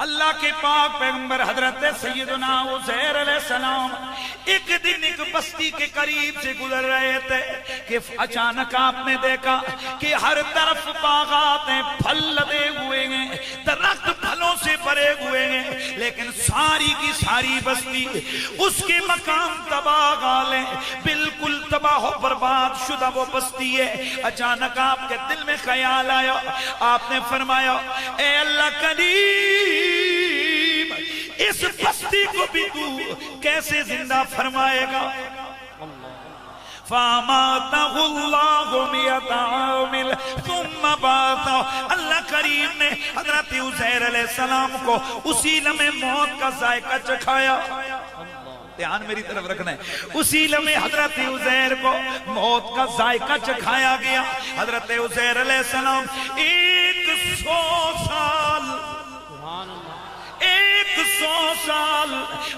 اللہ کے پاک پیغمبر حضرت سیدنا عزیر علیہ السلام ایک دن ایک بستی کے قریب سے گزر رہے تھے کہ اچانک آپ نے دیکھا کہ ہر طرف باغات ہیں، پھل لدے ہوئے ہیں، درخت پھلوں سے بھرے ہوئے ہیں، لیکن ساری کی ساری بستی اس کے مقام تباہ گالیں، بالکل تباہ و برباد شدہ وہ بستی ہے۔ اچانک آپ کے دل میں خیال آیا، آپ نے فرمایا اے اللہ کریم، اس بستی کو بھی تو کیسے زندہ فرمائے گا؟ فَامَاتَهُ اللَّهُ مِئَةَ عَامٍ ثُمَّ بَعَثَهُ۔ اللہ کریم نے حضرت عزیر علیہ السلام کو اسی لمحے موت کا ذائقہ چکھایا۔ دھیان میری طرف رکھنا ہے، اسی لمحے حضرت عزیر کو موت کا ذائقہ چکھایا گیا۔ حضرت عزیر علیہ السلام 100 سال 100 سال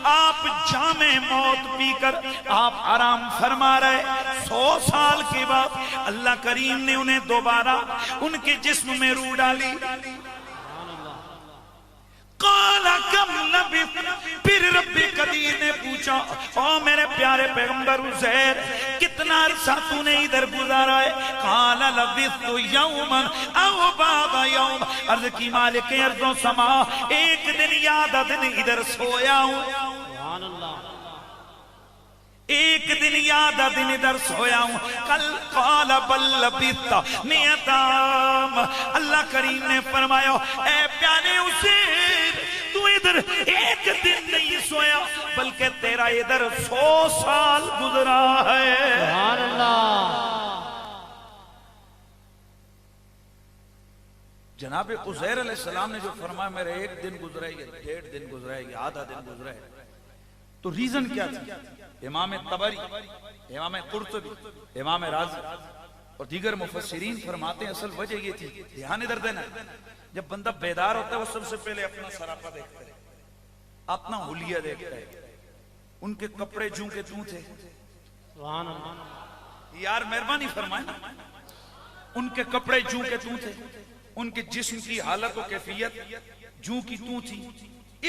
آپ جامِ موت پی کر آپ آرام فرما رہے۔ 100 سال کے بعد اللہ کریم نے انہیں دوبارہ ان کے جسم میں روح ڈالی۔ قَالَ كَمْ لَبِثْتَ، پھر رب قدیر نے پوچھا او میرے پیارے پیغمبر عزیر کتنا عرصہ تو نے ادھر گزارا ہے؟ قَالَ لَبِثْتُ يَوْمًا أَوْ بَعْضَ يَوْمٍ، عرض کی مالک ارض و سما ایک دن یا آدھا دن ادھر سویا ہوں، ایک دن یا آدھا دن ادھر سویا ہوں۔ قَالَ بَلْ لَبِثْتَ مِئَةَ عَامٍ، اللہ کریم نے فرمایا اے پیارے عزیر تو ادھر ایک دن نہیں سویا بلکہ تیرا ادھر 100 سال گزرا ہے۔ سبحان اللہ۔ جناب عزیر علیہ السلام نے جو فرمایا میرے ایک دن گزرا ہے، 1.5 دن گزرا ہے، آدھا دن گزرا ہے، تو ریزن کیا تھی؟ امام طبری، امام قرطبی، امام رازی اور دیگر مفسرین فرماتے ہیں اصل وجہ یہ تھی، دھیان ادھر دینا ہے، جب بندہ بیدار ہوتا ہے وہ سب سے پہلے اپنا سراپا دیکھتا ہے، اپنا حلیہ دیکھتا ہے۔ ان کے کپڑے جوں کے توں تھے، یار مہربانی فرمائے، ان کے کپڑے جوں کے توں تھے، ان کے جسم کی حالت و کیفیت جوں کی توں تھی،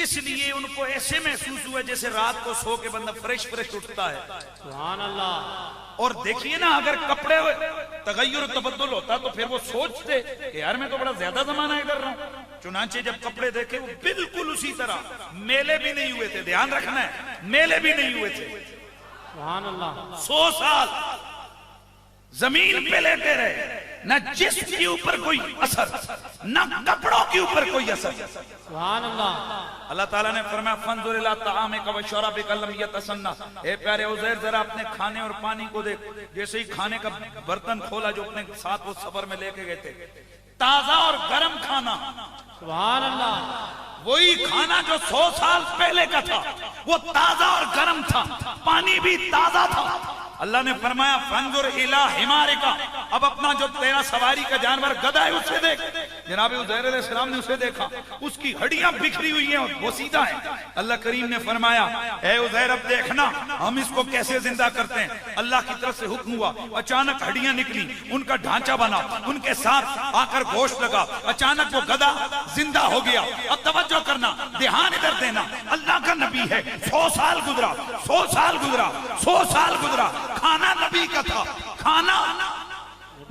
اس لیے ان کو ایسے محسوس ہوا جیسے رات کو سو کے بندہ فریش اٹھتا ہے۔ سبحان اللہ۔ اور دیکھیے نا اگر کپڑے تغیر و تبدل ہوتا تو پھر وہ سوچتے کہ یار میں تو بڑا زیادہ زمانہ ادھر رہا ہوں، چنانچہ جب کپڑے دیکھے وہ بالکل اسی طرح، میلے بھی نہیں ہوئے تھے، دھیان رکھنا ہے، میلے بھی نہیں ہوئے تھے۔ سبحان اللہ۔ 100 سال زمین پہ لیٹے رہے، نہ جسم کے اوپر کوئی اثر، نہ کپڑوں کے اوپر کوئی اثر۔ سبحان اللہ۔ اللہ تعالیٰ نے فرمایا فَانظُرْ إِلَىٰ طَعَامِكَ وَشَرَابِكَ لَمْ يَتَسَنَّىٰ، اے پیارے عزیر ذرا اپنے کھانے اور پانی کو دیکھ، جیسے ہی کھانے کا برتن کھولا جو اپنے ساتھ وہ سفر میں لے کے گئے تھے، تازہ اور گرم کھانا۔ سبحان اللہ۔ وہی کھانا جو 100 سال پہلے کا تھا وہ تازہ اور گرم تھا، پانی بھی تازہ تھا۔ اللہ نے فرمایا فَانظُرْ إِلَىٰ حِمَارِكَ، اب اپنا جو تیرا سواری کا جانور گدھا ہے اسے دیکھ۔ جناب عزیر علیہ السلام نے اسے دیکھا، اس کی ہڈیاں بکھری ہوئی ہیں اور وہ سیدھا ہے۔ اللہ کریم نے فرمایا اے عزیر اب دیکھنا ہم اس کو کیسے زندہ کرتے ہیں۔ اللہ کی طرف سے حکم ہوا، اچانک ہڈیاں نکلی، ان کا ڈھانچہ بنا، ان کے ساتھ آ کر گوشت لگا، اچانک وہ گدھا زندہ ہو گیا۔ اب توجہ کرنا، دھیان ادھر دینا، اللہ کا نبی ہے، 100 سال گزرا، 100 سال گزرا، 100 سال گزرا، کھانا نبی کا تھا، کھانا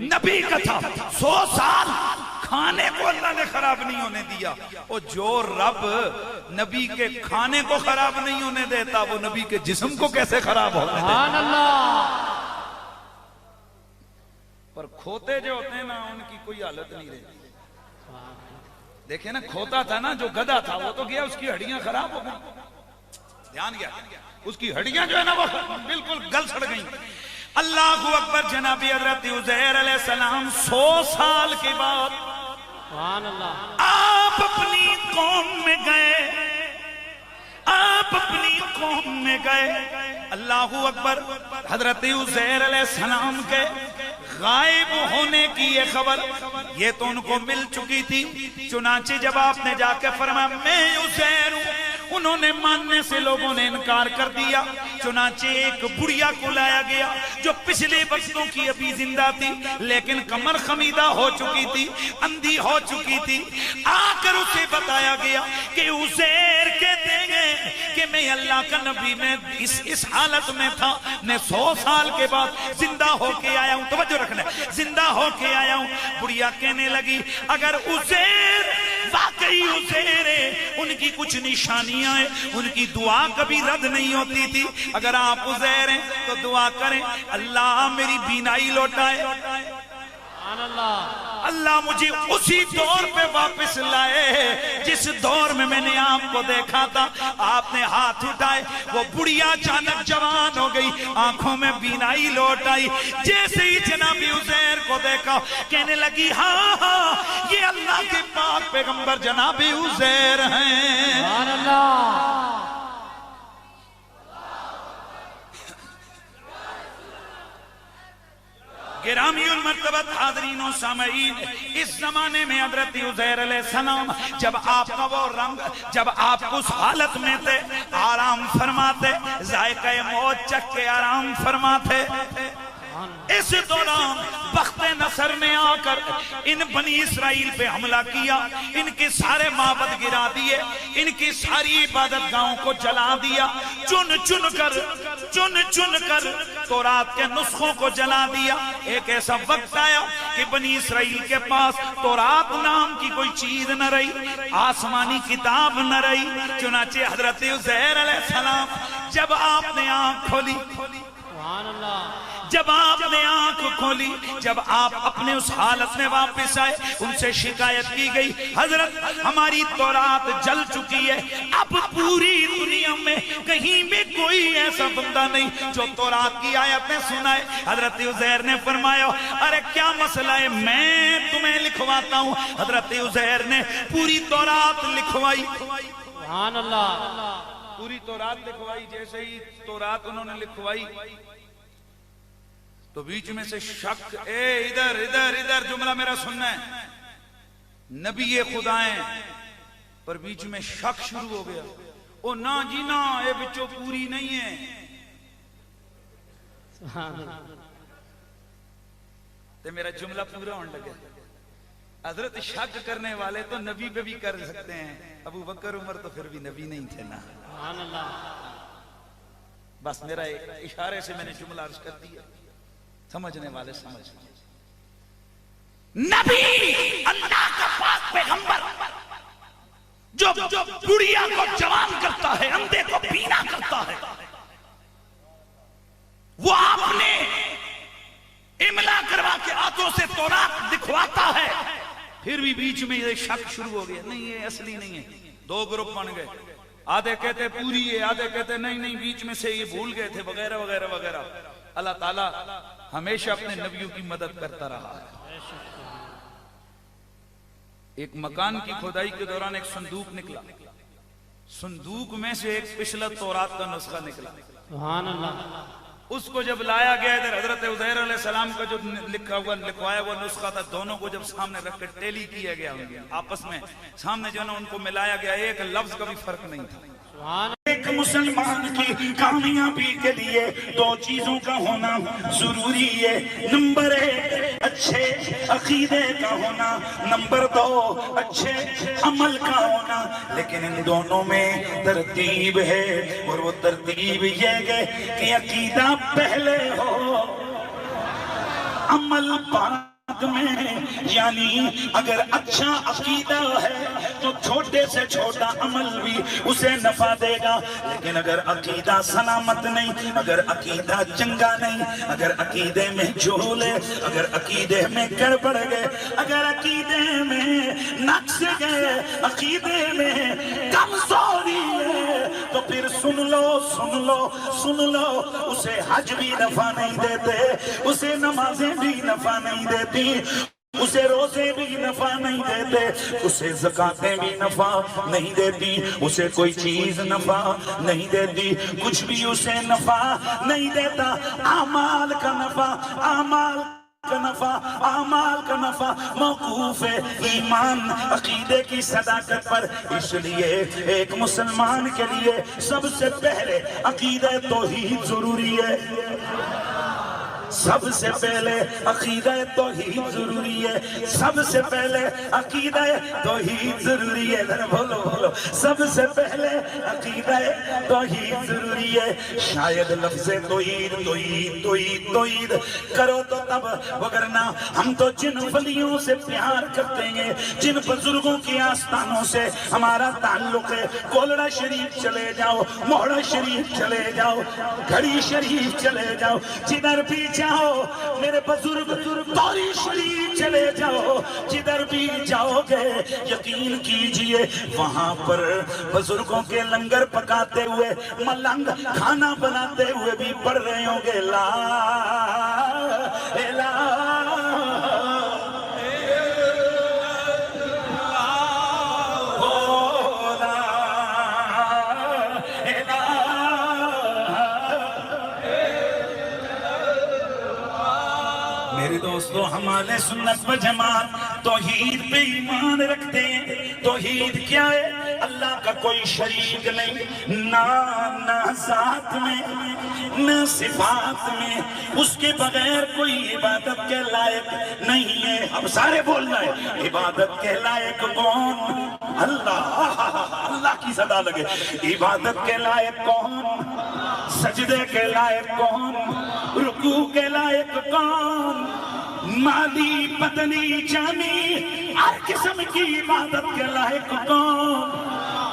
نبی کا تھا، 100 سال کھانے کو اللہ نے خراب نہیں ہونے دیا۔ اور جو رب نبی کے کھانے کو خراب نہیں ہونے دیتا وہ نبی کے جسم کو کیسے خراب ہونے دیتا؟ سبحان اللہ۔ پر کھوتے جو ہوتے ہیں نا ان کی کوئی حالت نہیں رہتی۔ دیکھیں نا کھوتا تھا نا جو گدھا تھا وہ تو گیا، اس کی ہڈیاں خراب ہو گئی، دھیان گیا، اس کی ہڈیاں جو ہے نا وہ بالکل گل سڑ گئیں۔ اللہ اکبر۔ جناب حضرت عزیر علیہ السلام 100 سال کے بعد آپ اپنی قوم میں گئے، آپ اپنی قوم میں گئے۔ اللہ اکبر۔ حضرت عزیر علیہ السلام کے غائب ہونے کی یہ خبر یہ تو ان کو مل چکی تھی، چنانچہ جب آپ نے جا کے فرمایا میں عزیر ہوں، انہوں نے ماننے سے لوگوں نے انکار کر دیا، چنانچہ ایک بڑھیا کو لایا گیا جو پچھلے وقتوں کی ابھی زندہ تھی لیکن کمر خمیدہ ہو چکی تھی، اندھی ہو چکی تھی۔ آ کر اسے بتایا گیا کہ عزیر کہتے ہیں کہ میں اللہ کا نبی میں اس حالت میں تھا، میں 100 سال کے بعد زندہ ہو کے آیا ہوں۔ توجہ رکھنا، زندہ ہو کے آیا ہوں۔ بڑھیا کہنے لگی اگر عزیر واقعی عزیر ہے، ان کی کچھ نشانیاں ہیں، ان کی دعا کبھی رد نہیں ہوتی تھی، اگر آپ عزیر ہیں تو دعا کریں اللہ میری بینائی لوٹائے، اللہ مجھے اسی دور پہ واپس لائے جس دور میں نے آپ کو دیکھا تھا۔ آپ نے ہاتھ اٹھائے، وہ بڑھیا اچانک جوان ہو گئی، آنکھوں میں بینائی لوٹ آئی۔ جیسے ہی جناب عزیر کو دیکھا کہنے لگی ہاں ہاں یہ اللہ کے پاک پیغمبر جناب عزیر ہیں۔ سبحان اللہ۔ گرامی المرتبت حاضرین و سامعین، اس زمانے میں حضرت عزیر علیہ السلام جب آپ کا وہ رنگ، جب آپ اس حالت میں تھے، آرام فرماتے، ذائقہ موت چکھ کے آرام فرماتے، اس دوران بخت نصر نے آ کر ان بنی اسرائیل پہ حملہ کیا، ان کے سارے معبد گرا دیے، ان کی ساری عبادت گاہوں کو جلا دیا، چن چن کر تورات کے نسخوں کو جلا دیا۔ ایک ایسا وقت آیا کہ بنی اسرائیل کے پاس تورات نام کی کوئی چیز نہ رہی، آسمانی کتاب نہ رہی۔ چنانچہ حضرت عزیر علیہ السلام جب آپ نے آنکھ کھولی، سبحان اللہ، جب آپ نے آنکھ کھولی، جب آپ اپنے اس حالت میں واپس آئے، ان سے شکایت کی گئی حضرت ہماری تورات جل چکی ہے، اب پوری دنیا میں کہیں بھی کوئی ایسا بندہ نہیں جو تورات کی آیتیں سنائے۔ حضرت عزیر نے فرمایا ارے کیا مسئلہ ہے، میں تمہیں لکھواتا ہوں۔ حضرت عزیر نے پوری تورات لکھوائی، سبحان اللہ، پوری تورات لکھوائی۔ جیسے ہی تورات انہوں نے لکھوائی تو بیچ میں سے شک، اے ادھر ادھر ادھر جملہ میرا سننا ہے، نبی خدا ہیں، پر بیچ میں شک شروع ہو گیا، او نا جی نا اے بچوں پوری نہیں ہے۔ تو میرا جملہ پورا ہونے لگا۔ حضرت شک کرنے والے تو نبی پہ بھی کر سکتے ہیں، ابو بکر عمر تو پھر بھی نبی نہیں تھے نا۔ سبحان اللہ۔ بس میرا اشارے سے میں نے جملہ عرض کر دیا، سمجھنے والے سمجھ، نبی اللہ کا پاک پیغمبر جو بڑھیا کو جوان کرتا ہے، اندھے کو بینا کرتا ہے، وہ آپ نے املا کروا کے ہاتھوں سے تورات دکھواتا ہے، پھر بھی بیچ میں یہ شک شروع ہو گیا، نہیں یہ اصلی نہیں ہے۔ دو گروپ بن گئے، آدھے کہتے پوری ہے، آدھے کہتے نہیں نہیں بیچ میں سے یہ بھول گئے تھے وغیرہ وغیرہ وغیرہ۔ اللہ تعالیٰ ہمیشہ اپنے نبیوں کی مدد کرتا رہا ہے۔ ایک مکان کی کھدائی کے دوران ایک صندوق نکلا، صندوق میں سے ایک پچھلا تورات کا نسخہ نکلا، سبحان اللہ۔ اس کو جب لایا گیا ادھر حضرت عزیر علیہ السلام کا جو لکھوایا وہ نسخہ تھا، دونوں کو جب سامنے رکھ کر ٹیلی کیا گیا آپس میں، سامنے جو نا ان کو ملایا گیا، ایک لفظ کا بھی فرق نہیں تھا۔ ایک مسلمان کی کامیابی کے لیے دو چیزوں کا ہونا ضروری ہے، نمبر 1 اچھے عقیدے کا ہونا، نمبر 2 اچھے عمل کا ہونا، لیکن ان دونوں میں ترتیب ہے، اور وہ ترتیب یہ ہے کہ عقیدہ پہلے ہو عمل بعد میں، یعنی اگر اچھا عقیدہ ہے تو چھوٹے سے چھوٹا عمل بھی اسے نفع دے گا، لیکن اگر عقیدہ سلامت نہیں، اگر عقیدہ چنگا نہیں، اگر عقیدے میں جھولے، اگر عقیدے میں گڑبڑ گئے، اگر عقیدے میں نقص گئے، عقیدے میں کمزوری ہے، تو پھر سن لو اسے حج بھی نفع نہیں دیتے، اسے نمازیں بھی نفع نہیں دیتی، اسے روزے بھی نفع نہیں دیتے، اسے زکاتیں بھی نفع نہیں دیتی، اسے کوئی چیز نفع نہیں دیتی، کچھ بھی اسے نفع نہیں دیتا۔ اعمال کا نفع، اعمال کا نفع، اعمال کا نفع موقوف ہے ایمان عقیدے کی صداقت پر۔ اس لیے ایک مسلمان کے لیے سب سے پہلے عقیدہ توحید ضروری ہے، سب سے پہلے عقیدہ توحید ضروری ہے، سب سے پہلے عقیدہ توحید ضروری ہے۔ ذرا بولو بولو، سب سے پہلے عقیدہ توحید ضروری ہے۔ شاید لفظ توحید توحید توحید توحید کرو تو تب، وگرنہ ہم تو جن ولیوں سے پیار کرتے ہیں، جن بزرگوں کی آستانوں سے ہمارا تعلق ہے، کولڑا شریف چلے جاؤ، موڑا شریف چلے جاؤ، گھڑی شریف چلے جاؤ، جدھر بھی جاؤ میرے بزرگ، توری شریف چلے جاؤ، جدھر بھی جاؤ گے یقین کیجئے وہاں پر بزرگوں کے لنگر پکاتے ہوئے، ملنگ کھانا بناتے ہوئے بھی پڑھ رہے ہوں گے لا الہ دوستو، ہم اہل سنت و جماعت توحید پہ ایمان رکھتے ہیں۔ توحید کیا ہے؟ اللہ کا کوئی شریک نہیں، نہ ذات میں نہ صفات میں، اس کے بغیر کوئی عبادت کے لائق نہیں ہے۔ اب سارے بولنا ہے، عبادت کے لائق کون؟ اللہ، اللہ کی صدا لگے۔ عبادت کے لائق کون؟ سجدے کے لائق کون؟ رکوع کے لائق کون؟ مالی پتنی جانی ہر قسم کی عبادت کے لائق کون؟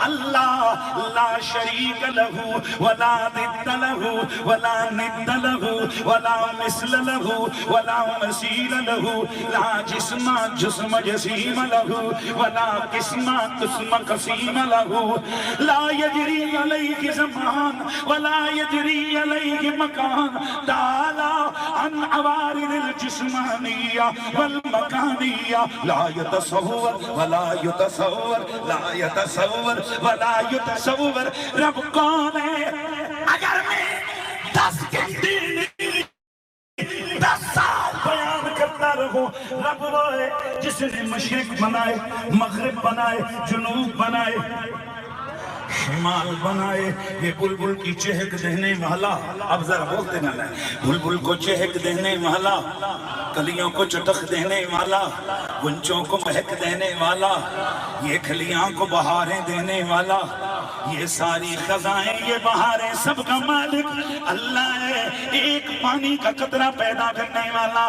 اللہ لا شریک لہو ولا ضد لہو ولا ند لہو ولا مثل لہو ولا مثیل لہو، لا جسم جسم جسیم لہو ولا قسم قسم قسیم لہو، لا یجری علیہ زمان ولا یجری علیہ مکان، تعالی عن عوارض الجسمانیہ والمکانیہ، لا یتصور ولا یتصور، لا یتصور ولا یتصور۔ رب کون ہے؟ اگر میں 10 گھنٹے 10 سال بیان کرتا رہوں، رب وہ ہے جس نے مشرق بنائے، مغرب بنائے، جنوب بنائے، شمال بنائے۔ یہ بلبل کی چہک دینے والا، اب ذرا بولتے نہ لائیں، بلبل کو چہک دینے والا، کلیوں کو چٹک دینے والا، گنچوں کو مہک دینے والا، یہ کھلیاں کو بہاریں دینے والا، یہ ساری خزائیں، یہ بہاریں سب کا مالک اللہ ہے۔ ایک پانی کا قطرہ پیدا کرنے والا،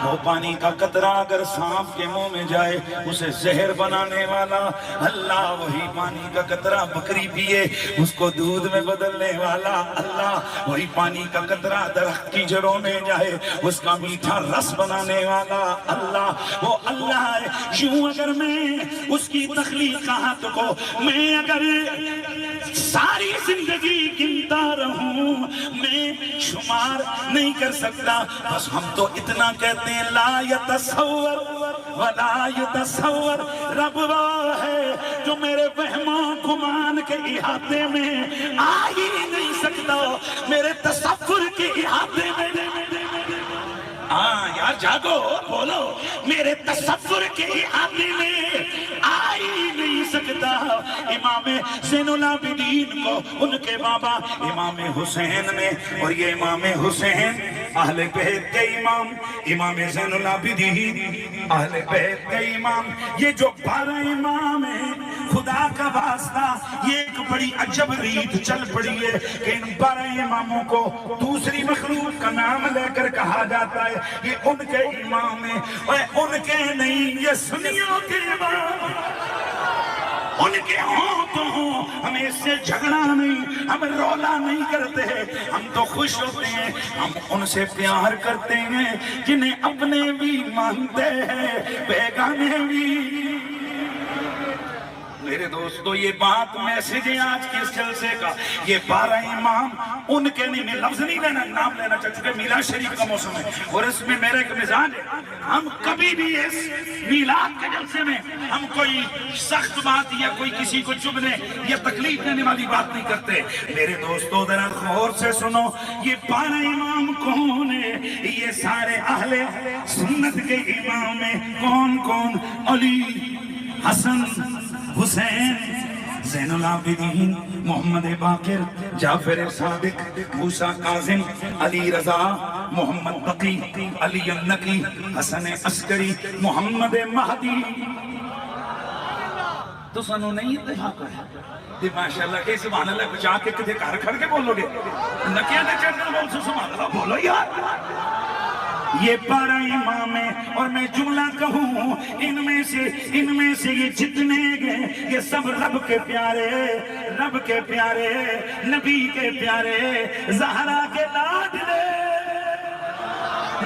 وہ پانی کا قطرہ اگر سانپ کے منہ میں جائے اسے زہر بنانے والا اللہ، وہی پانی کا قطرہ بکری پیے اس کو دودھ میں بدلنے والا اللہ، وہی پانی کا قطرہ درخت کی جڑوں میں جائے اس کا میٹھا رس بنانے والا اللہ، وہ اللہ ہے۔ یوں اگر میں اس کی تخلیقات کو میں اگر ساری زندگی گنتا رہوں میں شمار نہیں کر سکتا، بس ہم تو اتنا کہتے ہیں لا یتصور ولا یتصور۔ رب وہ ہے جو میرے وہموں گمان کے احاطے میں آ ہی نہیں سکتا، میرے تصور کے احاطے میں۔ ہاں یار جاگو، بولو، میرے تصور کے احاطے میں آ ہی نہیں سکتا۔ امام زین العابدین کو ان کے بابا امام حسین نے، اور یہ امام حسین اہل بیت کے امام، امام زین العابدین اہل بیت کے امام، یہ جو 12 امام ہیں، خدا کا واسطہ یہ ایک بڑی عجب ریت چل پڑی ہے کہ ان 12 اماموں کو دوسری مخلوق کا نام لے کر کہا جاتا ہے یہ ان کے امام ہیں، اور ان کے نہیں، یہ سنیوں کے امام، ان کے ہوں تو ہوں، ہمیں اس سے جھگڑا نہیں، ہم رولا نہیں کرتے، ہم تو خوش ہوتے ہیں، ہم ان سے پیار کرتے ہیں جنہیں اپنے بھی مانتے ہیں بیگانے بھی۔ میرے دوستو یہ بات میسج ہے آج کے اس جلسے کا. یہ 12 امام ان کے نہیں، میں لفظ نہیں لینا، نام لینا چاہ چکے. میلاد شریف کا موسم ہے اور اس میں میرا ایک مزاج ہے، ہم کبھی بھی اس میلاد کے جلسے میں ہم کوئی سخت بات یا کوئی کسی کو چبھنے یا تکلیف دینے والی بات نہیں کرتے. میرے دوستو ذرا غور سے سنو، یہ 12 امام کون ہے؟ یہ سارے اہل سنت کے امام ہیں. کون کون؟ علی، حسن، حسین، زین العابدین، محمد باقر، جعفر صادق، موسیٰ کاظم، علی رضا، محمد بقی، علی النقی، حسن عسکری، محمد مہدی. تو سنو نہیں اتفاق ہے ماشاءاللہ کہ سبحان اللہ بچا کے کدھے گھر کھڑ کے بولو گے نکیہ دے چڑھنے بول سو سبحان اللہ بولو یار. یہ 12 امام ہیں اور میں جملہ کہوں ان میں سے یہ جتنے گئے یہ سب رب کے پیارے، رب کے پیارے، نبی کے پیارے، زہرا کے لاڈلے.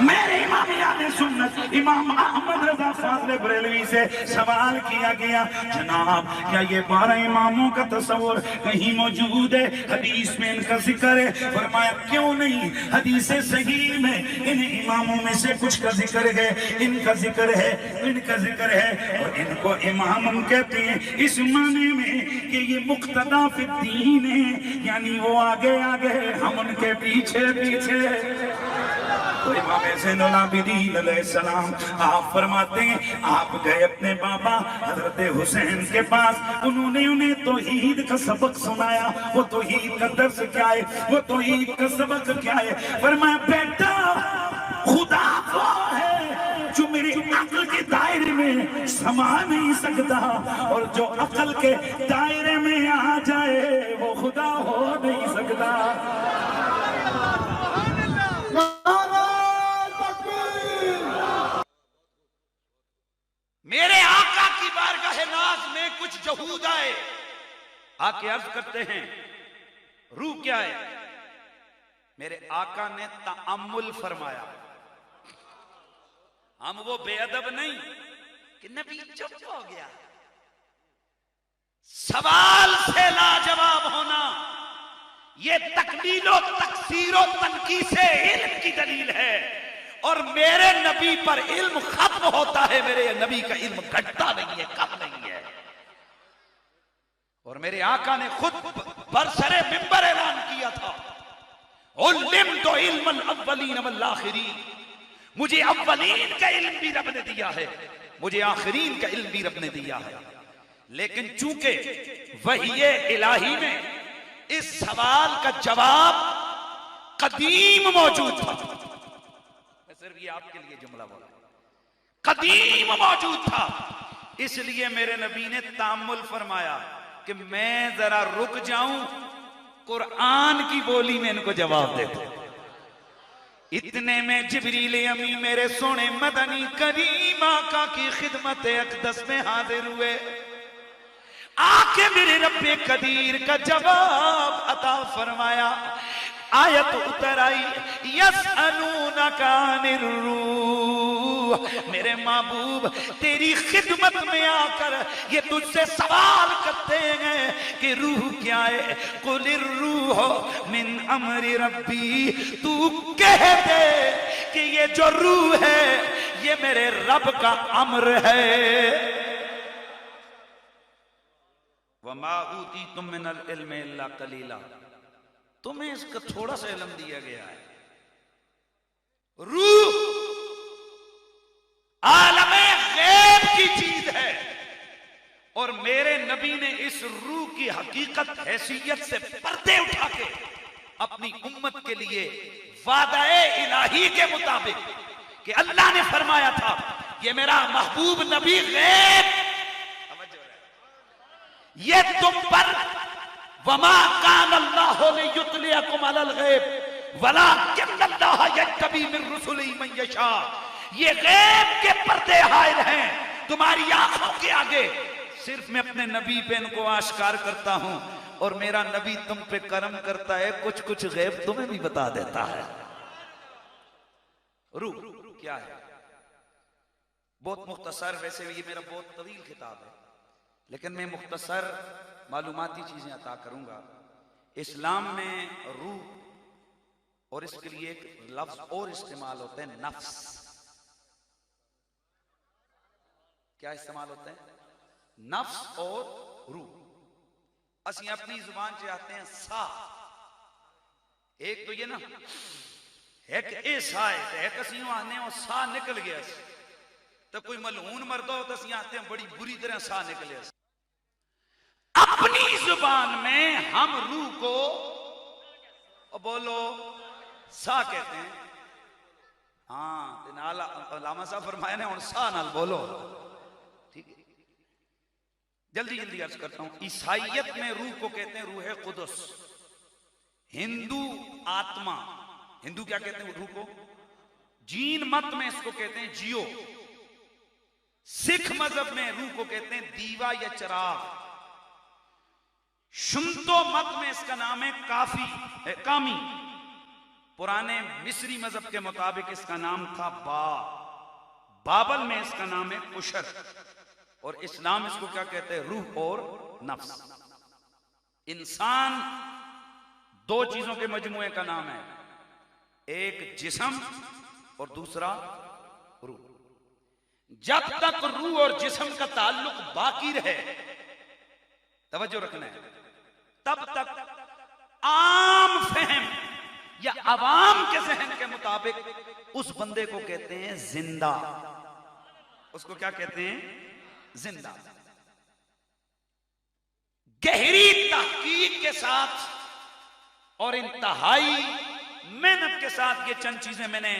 میرے امام اہل سنت امام احمد رضا فاضل بریلوی سے سوال کیا گیا، جناب کیا یہ 12 اماموں کا تصور کہیں موجود ہے؟ حدیث میں ان کا ذکر ہے. فرمایا کیوں نہیں، حدیث صحیح میں ان اماموں میں سے کچھ کا ذکر ہے، ان کا ذکر ہے، ان کا ذکر ہے. اور ان کو امام ہم کہتے ہیں اس معنی میں کہ یہ مقتدی فی الدین ہے، یعنی وہ آگے آگے ہم ان کے پیچھے پیچھے. تو امام زین العابدین علیہ السلام آپ فرماتے ہیں آپ گئے اپنے بابا حضرت حسین کے پاس، انہوں نے انہیں توحید کا سبق سنایا. وہ توحید کا درس کیا ہے، وہ توحید کا سبق کیا ہے؟ فرمایا بیٹا خدا وہ ہے جو میری عقل کے دائرے میں سما نہیں سکتا، اور جو عقل کے دائرے میں آ جائے وہ خدا ہو نہیں سکتا. میرے آقا کی بارگاہ ناز میں کچھ جہود آئے، آکے عرض کرتے ہیں روح کیا ہے؟ میرے آقا نے تأمل فرمایا. ہم وہ بے ادب نہیں کہ نبی چپ ہو گیا. سوال سے لاجواب ہونا یہ تقلیل و تکثیر و تنقیص علم کی دلیل ہے. اور میرے نبی پر علم ختم ہوتا ہے، میرے نبی کا علم گھٹتا نہیں ہے، کم نہیں ہے. اور میرے آقا نے خود برسر منبر اعلان کیا تھا علمت علم الاولین والآخرین. مجھے اولین کا علم بھی رب نے دیا ہے، مجھے آخرین کا علم بھی رب نے دیا ہے. لیکن چونکہ وحی الہی میں اس سوال کا جواب قدیم موجود تھا، صرف یہ آپ کے لیے جملہ بولا، قدیم موجود تھا، اس لیے میرے نبی نے تأمل فرمایا کہ میں ذرا رک جاؤں، قرآن کی بولی میں ان کو جواب دیتا. اتنے میں جبریل امی میرے سونے مدنی کریم آقا کی خدمت اقدس میں حاضر ہوئے. آکے میرے رب قدیر کا جواب عطا فرمایا. آیت اتر آئی یسألونک عن الروح، میرے محبوب تیری خدمت میں آ کر یہ تجھ سے سوال کرتے ہیں کہ روح کیا ہے؟ قل الروح من امر ربی، تو کہہ دے کہ یہ جو روح ہے یہ میرے رب کا امر ہے. وما اوتیتم من العلم الا قلیلا، تمہیں اس کا تھوڑا سا علم دیا گیا ہے. روح عالم غیب کی چیز ہے، اور میرے نبی نے اس روح کی حقیقت حیثیت سے پردے اٹھا کے اپنی امت کے لیے وعدہ الہی کے مطابق کہ اللہ نے فرمایا تھا یہ میرا محبوب نبی غیب، یہ تم پر وما کان اللہ لیطلعکم علی الغیب ولکن اللہ یجتبی من رسلہ من یشاء، یہ غیب کے پردے حائل ہیں تمہاری آنکھوں کے آگے، صرف میں اپنے نبی پہ ان کو آشکار کرتا ہوں، اور میرا نبی تم پہ کرم کرتا ہے، کچھ کچھ غیب تمہیں بھی بتا دیتا ہے. روح کیا ہے؟ بہت مختصر، ویسے یہ میرا بہت طویل خطاب ہے لیکن میں مختصر معلوماتی چیزیں عطا کروں گا. اسلام میں روح اور اس کے لیے ایک لفظ اور استعمال ہوتا ہے نفس. کیا استعمال ہوتا ہے؟ نفس اور روح. اسی اپنی زبان سے آتے ہیں سا. ایک تو یہ نا ایک اے سا ہے ایک اسی آنے اور سا نکل گیا تو کوئی ملعون مرد ہو تو اسی آتے ہیں بڑی بری طرح سا نکلے. اپنی زبان میں ہم روح کو بولو سا کہتے ہیں. ہاں علامہ صاحب فرمایا نے اور سا نال بولو. ٹھیک ہے جلدی جلدی عرض کرتا ہوں. عیسائیت میں روح کو کہتے ہیں روح قدس. ہندو آتما. ہندو کیا کہتے ہیں روح کو؟ جین مت میں اس کو کہتے ہیں جیو. سکھ مذہب میں روح کو کہتے ہیں دیوا یا چراغ. شنتو مت میں اس کا نام ہے کامی. پرانے مصری مذہب کے مطابق اس کا نام تھا بابل میں اس کا نام ہے کشر. اور اسلام اس کو کیا کہتے ہیں؟ روح اور نفس. انسان دو چیزوں کے مجموعے کا نام ہے. ایک جسم اور دوسرا روح. جب تک روح اور جسم کا تعلق باقی رہے توجہ رکھنا ہے تب تک عام فہم یا عوام کے ذہن کے مطابق اس بندے کو کہتے ہیں زندہ. اس کو کیا کہتے ہیں؟ زندہ. گہری تحقیق کے ساتھ اور انتہائی محنت کے ساتھ یہ چند چیزیں میں نے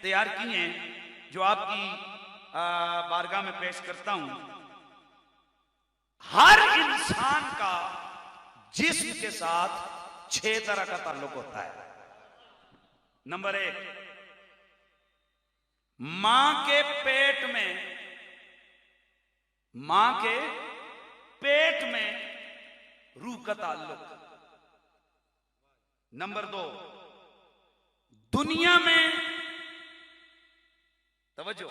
تیار کی ہیں جو آپ کی بارگاہ میں پیش کرتا ہوں. ہر انسان کا جسم کے ساتھ 6 طرح کا تعلق ہوتا ہے. نمبر 1 ماں کے پیٹ میں روح کا تعلق. نمبر 2 دنیا میں توجہ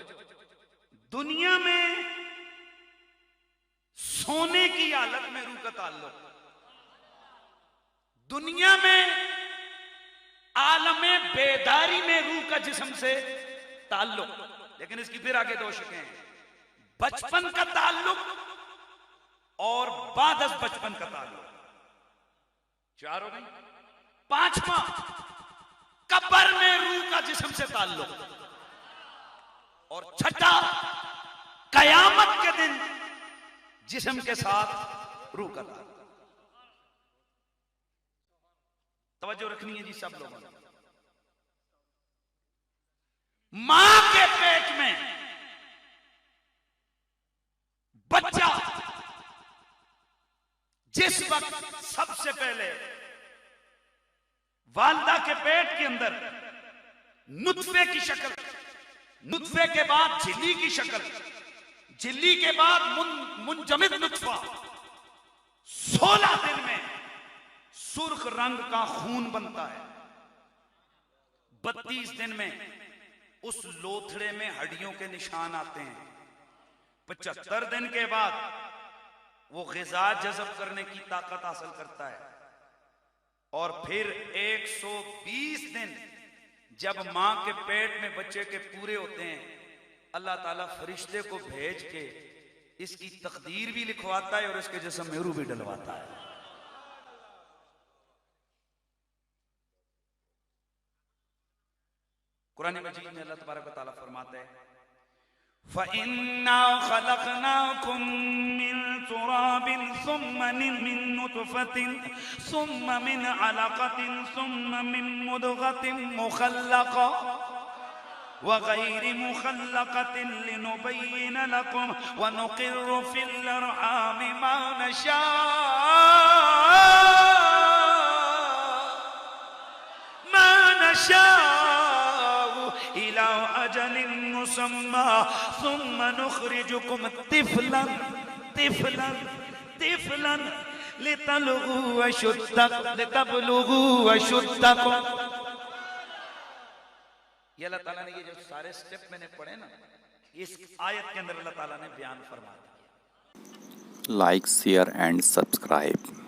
دنیا میں سونے کی حالت میں روح کا تعلق. دنیا میں عالم بیداری میں روح کا جسم سے تعلق. لیکن اس کی پھر آگے 2 شکیں ہیں. بچپن کا تعلق اور بعد از بچپن کا تعلق. 4 ہو گئی. 5واں قبر میں روح کا جسم سے تعلق. اور 6 قیامت کے دن جسم کے ساتھ روح کا تعلق. توجہ رکھنی ہے جی سب لوگوں نے. ماں کے پیٹ میں بچہ جس وقت سب سے پہلے والدہ کے پیٹ کے اندر نطفے کی شکل, نطفے کے بعد جھلی کی شکل, جھلی کے بعد منجمد نطفہ, 16 دن میں سرخ رنگ کا خون بنتا ہے. 32 دن میں اس لوتھڑے میں ہڈیوں کے نشان آتے ہیں. 75 دن کے بعد وہ غذا جذب کرنے کی طاقت حاصل کرتا ہے. اور پھر 120 دن جب ماں کے پیٹ میں بچے کے پورے ہوتے ہیں اللہ تعالیٰ فرشتے کو بھیج کے اس کی تقدیر بھی لکھواتا ہے اور اس کے جسم میں روح بھی ڈلواتا ہے. قرآن مجید میں اللہ تبارک و تعالیٰ فرماتا ہے فَإِنَّا خَلَقْنَاكُم مِّن تُرَابٍ ثُمَّ مِن نُّطْفَةٍ ثُمَّ مِنْ عَلَقَةٍ ثُمَّ مِن مُّضْغَةٍ مُّخَلَّقَةٍ وَغَيْرِ مُخَلَّقَةٍ لِنُبَيِّنَ لَكُمْ وَنُقِرُّ فِي الْأَرْحَامِ مَا نَشَاءُ إِلَى أَجَلٍ مُّسَمًّى ثُمَّ نُخْرِجُكُمْ طِفْلًا لِتَبْلُغُوا أَشُدَّكُمْ. یہ اللہ تعالیٰ نے یہ جو سارے سٹیپ میں نے پڑھے نا اس آیت کے اندر اللہ تعالیٰ نے بیان فرما دیا. like, share and subscribe.